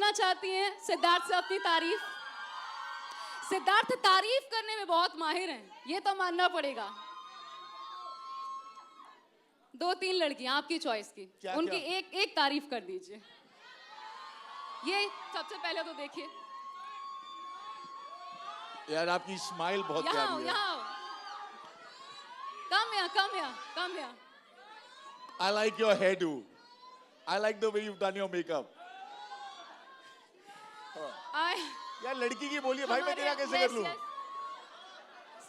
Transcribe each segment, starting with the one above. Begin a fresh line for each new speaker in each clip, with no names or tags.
सुनना चाहती हैं सिद्धार्थ से अपनी तारीफ? सिद्धार्थ तारीफ करने में बहुत माहिर हैं, ये तो मानना पड़ेगा। 2-3 लड़कियां आपकी चॉइस की, उनकी एक तारीफ कर दीजिए। ये सबसे पहले तो देखिए
यार, आपकी स्माइल बहुत प्यारी है।
Come here.
I like your hairdo. I like the way you've done your makeup. यार लड़की की बोलिए भाई, मैं तेरा कैसे कर लूं?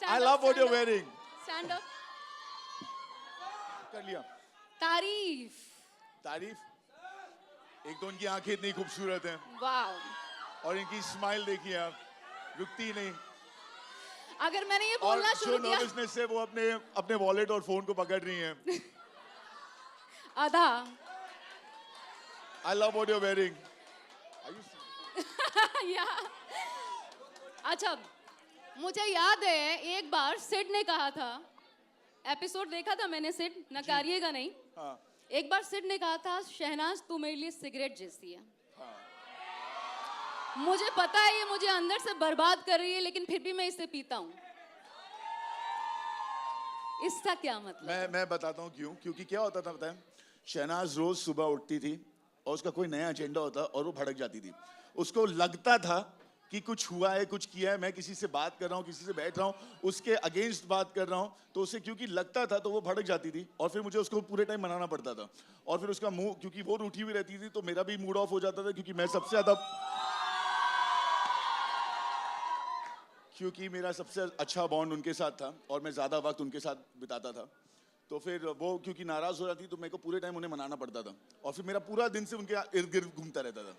I love what you're wearing.
Stand up.
कर लिया।
तारीफ।
एक तो उनकी आंखें इतनी खूबसूरत हैं।
वाव।
और इनकी स्माइल देखिए आप, रुकती नहीं।
अगर मैंने ये बोलना शुरू किया,
नर्वसनेस से वो अपने वॉलेट और फोन को पकड़ रही हैं।
आधा।
I love what you're wearing.
अच्छा, मुझे याद है एक बार सिड ने कहा था, एपिसोड देखा था मैंने सिड, नकारिएगा नहीं।
हाँ।
एक बार सिड ने कहा था, शहनाज तू मेरे लिए सिगरेट जैसी है।
हाँ।
मुझे पता है ये मुझे अंदर से बर्बाद कर रही है, लेकिन फिर भी मैं इसे पीता हूँ। इसका क्या मतलब?
मैं बताता हूँ क्यों। क्योंकि क्या होता था पता है, शहनाज रोज सुबह उठती थी और उसका कोई नया एजेंडा होता और वो भड़क जाती थी। उसको लगता था कि कुछ हुआ है, कुछ किया है, मैं किसी से बात कर रहा हूँ, किसी से बैठ रहा हूँ, उसके अगेंस्ट बात कर रहा हूँ, तो उसे क्योंकि लगता था तो वो भड़क जाती थी और फिर मुझे उसको पूरे टाइम मनाना पड़ता था। और फिर उसका मुंह, क्योंकि वो रूठी हुई रहती थी तो मेरा भी मूड ऑफ हो जाता था, क्योंकि मेरा सबसे अच्छा बॉन्ड उनके साथ था और मैं ज्यादा वक्त उनके साथ बिताता था। तो फिर वो क्योंकि नाराज हो जाती तो मेरे को पूरे टाइम उन्हें मनाना पड़ता था और फिर मेरा पूरा दिन से उनके इर्द गिर्द घूमता रहता था।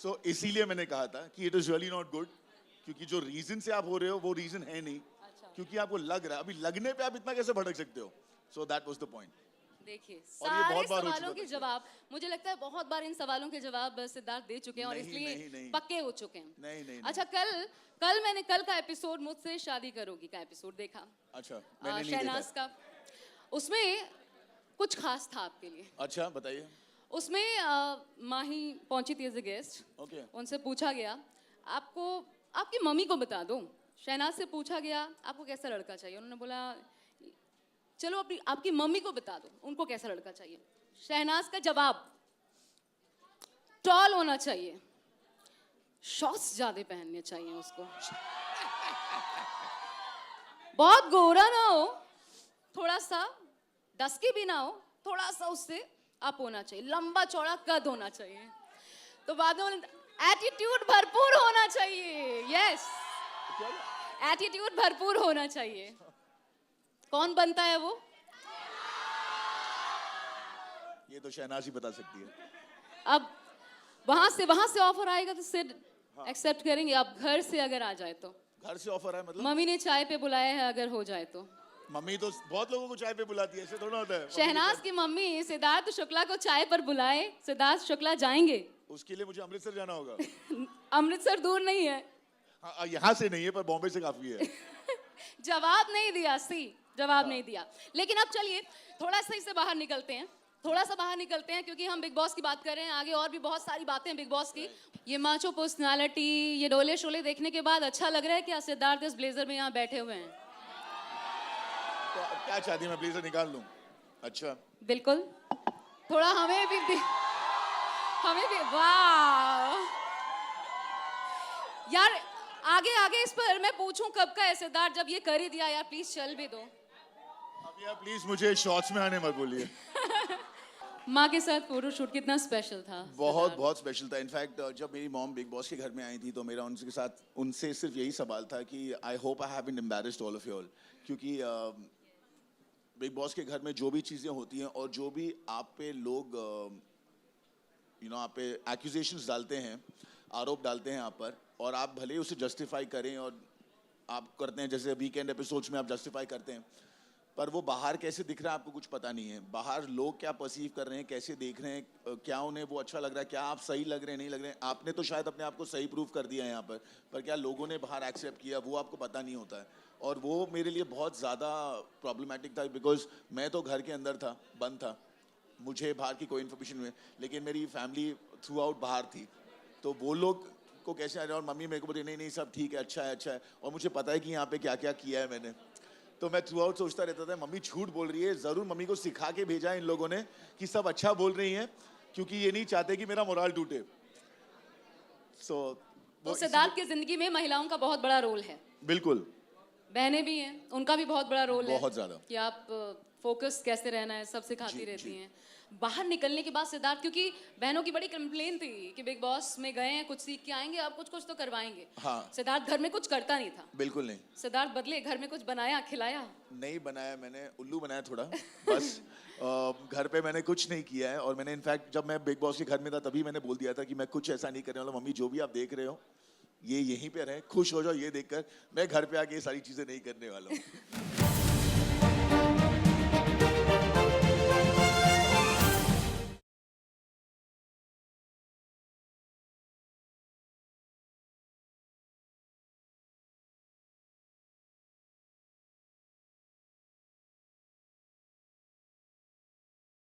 सो इसीलिए मैंने कहा था कि it is really not good, क्योंकि जो रीजन से आप हो रहे हो वो रीजन है नहीं। अच्छा। क्योंकि आपको लग रहा है, अभी लगने पे आप इतना कैसे भड़क सकते हो? So that was the point.
देखिए, सारे सवालों के जवाब, मुझे लगता है बहुत बार इन सवालों के जवाब सिद्धार्थ दे चुके हैं और इसलिए पक्के हो चुके हैं।
नहीं।
अच्छा, कल का एपिसोड मुझसे शादी करोगी का एपिसोड देखा।
अच्छा, मैंने नहीं
शहनाज का, उसमें कुछ खास था आपके लिए।
अच्छा, बताइए।
उसमें माही पहुंची थी एज ए गेस्ट।
ओके।
उनसे पूछा गया, आपको आपकी मम्मी को बता दो। शहनाज से पूछा गया, आपको कैसा लड़का चाहिए? उन्होंने बोला, चलो आपकी मम्मी को बता दो, उनको कैसा लड़का चाहिए। शहनाज का जवाब, टॉल होना चाहिए, शॉर्ट्स ज्यादा पहनने चाहिए उसको, बहुत गोरा ना हो, थोड़ा सा डस्की भी ना हो, थोड़ा सा उससे अप होना चाहिए, लंबा चौड़ा कद होना चाहिए। तो बाद में एटीट्यूड भरपूर होना चाहिए। यस, एटीट्यूड भरपूर होना चाहिए। कौन बनता है वो?
ये तो शहनाज ही बता सकती है।
अब वहां से ऑफर आएगा तो सिर्फ एक्सेप्ट करेंगे। अब घर से अगर आ जाए तो? घर
से ऑफर है मतलब?
मम्मी ने चाय पे बुलाया है, अगर हो जाए तो?
मम्मी तो बहुत लोगों को चाय पे बुलाती है, ऐसे थोड़ा होता है।
शहनाज की मम्मी सिद्धार्थ शुक्ला को चाय पर बुलाए, सिद्धार्थ शुक्ला जाएंगे?
उसके लिए मुझे अमृतसर जाना होगा।
अमृतसर दूर नहीं है।
हाँ, यहाँ से नहीं है पर बॉम्बे से काफी है।
जवाब नहीं दिया, जवाब नहीं दिया। लेकिन अब चलिए थोड़ा सा इससे बाहर निकलते हैं, क्योंकि हम बिग बॉस की बात कर रहे हैं। आगे और भी बहुत सारी बातें हैं बिग बॉस की। ये माचो पर्सनालिटी, ये डोले शोले देखने के बाद अच्छा लग रहा है क्या सिद्धार्थ इस ब्लेजर में यहाँ बैठे हुए हैं?
तो क्या चाहती है, मैं ब्लेजर निकाल लूं? अच्छा,
बिल्कुल। थोड़ा हमें भी वाह यार, आगे इस पर मैं पूछूं कब का है सिद्धार्थ? जब ये कर ही दिया यार, प्लीज चल भी दो।
अब यार प्लीज मुझे शॉर्ट्स में आने मत बोलिए।
माँ के साथ फोटोशूट कितना स्पेशल था?
बहुत स्पेशल था। इनफैक्ट जब मेरी मॉम बिग बॉस के घर में आई थी तो मेरा उनसे सिर्फ यही सवाल था कि I hope I haven't embarrassed all of you all, क्योंकि बिग बॉस के घर में जो भी चीज़ें होती हैं और जो भी आप पे लोग आप पे एक्यूजेशंस डालते हैं, आरोप डालते हैं आप पर, और आप भले ही उसे जस्टिफाई करें और आप करते हैं, जैसे वीकेंड एपिसोड्स में आप जस्टिफाई करते हैं, पर वो बाहर कैसे दिख रहा है आपको कुछ पता नहीं है। बाहर लोग क्या परसीव कर रहे हैं, कैसे देख रहे हैं, क्या उन्हें वो अच्छा लग रहा है, क्या आप सही लग रहे हैं, नहीं लग रहे हैं। आपने तो शायद अपने आप को सही प्रूव कर दिया है यहाँ पर क्या लोगों ने बाहर एक्सेप्ट किया वो आपको पता नहीं होता है। और वो मेरे लिए बहुत ज़्यादा प्रॉब्लमेटिक था, बिकॉज मैं तो घर के अंदर था, बंद था, मुझे बाहर की कोई इन्फॉर्मेशन में, लेकिन मेरी फैमिली थ्रू आउट बाहर थी। तो वो लोग को कैसे आ रहे हैं, और मम्मी मेरे को बोलती नहीं नहीं सब ठीक है, अच्छा है अच्छा है, और मुझे पता है कि यहाँ पे क्या क्या किया है मैंने। तो मैं थ्रू आउट सोचता रहता था मम्मी झूठ बोल रही है, ज़रूर मम्मी को सिखा के भेजा है इन लोगों ने कि सब अच्छा बोल रही हैं, क्योंकि ये नहीं चाहते कि मेरा मोराल टूटे। सो
तो सिद्धार्थ की जिंदगी में महिलाओं का बहुत बड़ा रोल है।
बिल्कुल,
बहनें भी हैं, उनका भी बहुत बड़ा रोल है,
बहुत ज़्यादा।
कि आप फोकस कैसे रहना है सब सिखाती
जी,
रहती
जी।
हैं। बाहर निकलने के बाद सिद्धार्थ, क्योंकि बहनों की बड़ी कंप्लेन थी कि बिग बॉस में गए हैं, कुछ सीख के आएंगे, अब कुछ कुछ तो करवाएंगे।
हाँ।
सिद्धार्थ घर में कुछ करता नहीं था।
बिल्कुल नहीं,
सिद्धार्थ बदले, घर में कुछ बनाया, खिलाया।
नहीं बनाया मैंने, उल्लू बनाया थोड़ा बस। घर पे मैंने कुछ नहीं किया है, और मैंने इनफैक्ट जब मैं बिग बॉस के घर में था तभी मैंने बोल दिया था कि मैं कुछ ऐसा नहीं करने वाला, मम्मी जो भी आप देख रहे हो ये यहीं पे रहे, खुश हो जाओ ये देखकर, मैं घर पे आके ये सारी चीज़ें नहीं करने वाला हूँ।